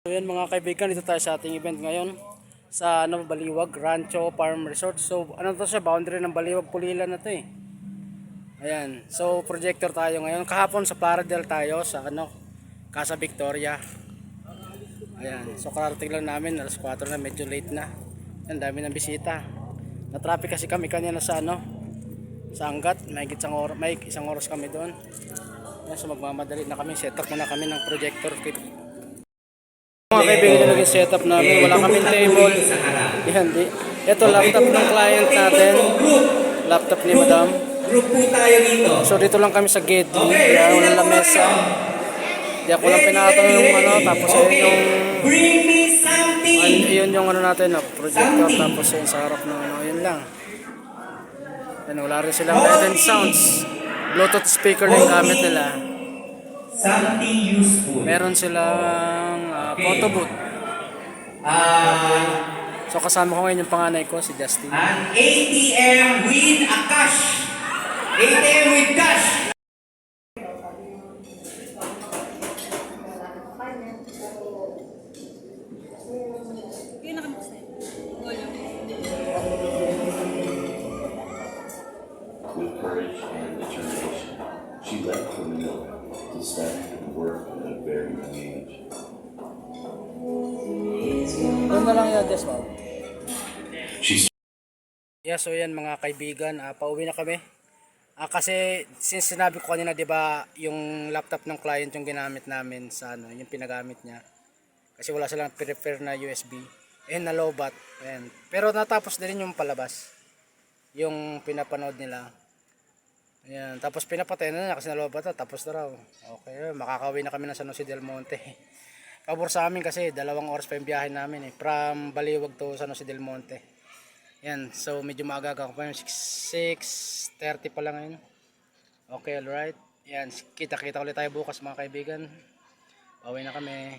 So yan mga kaibigan, dito tayo sa ating event ngayon sa Baliwag Rancho Farm Resort. So ano to siya, boundary ng Baliwag Pulilan na to eh. Ayan, so projector tayo ngayon. Kahapon sa Plaridel tayo sa Casa Victoria. Ayan, so kararating lang namin, alas 4 na, medyo late na. Ayan, dami ng bisita. Na-traffic kasi kami kanina sa sa Angat, may isang oras kami doon. Ayan, so magmamadali na kami, set up muna kami ng projector. Mga kaibigan, yung naging setup namin, wala kaming table. Yan, ito laptop ng client natin, laptop ni Madam. So dito lang kami sa gate, kaya walang lamesa. Di ako lang pinatanong yung tapos yun yung natin, projector, tapos yun sa harap ng yun lang. Yan, wala rin silang light and sounds. Bluetooth speaker lang gamit nila. Something useful. Meron silang photo booth. So kasama ko ngayon yung panganay ko, si Justin. An ATM with a cash. ATM with cash. With courage and determination, she left for Manila to study and work at a very young age. Doon na lang yung address mo. She's Yeah, so yan mga kaibigan, pauwi na kami. Kasi since sinabi ko kanina, 'di ba, yung laptop ng client yung ginamit namin sa yung pinagamit niya. Kasi wala silang prepare na USB. Nalobat. Ayan. Pero natapos din yung palabas. Yung pinapanood nila. Ayan, tapos pinapatay na niya kasi nalobat na, tapos na raw. Okay, makakauwi na kami ng San Jose del Monte. Pabor sa amin kasi 2 oras pa yung biyahe namin from Baliwag to San Jose del Monte. Yan, so medyo maaga ako pa yung 6:30 pa lang ngayon. Okay, alright. Yan, kita-kita ulit tayo bukas mga kaibigan. Pauwi na kami.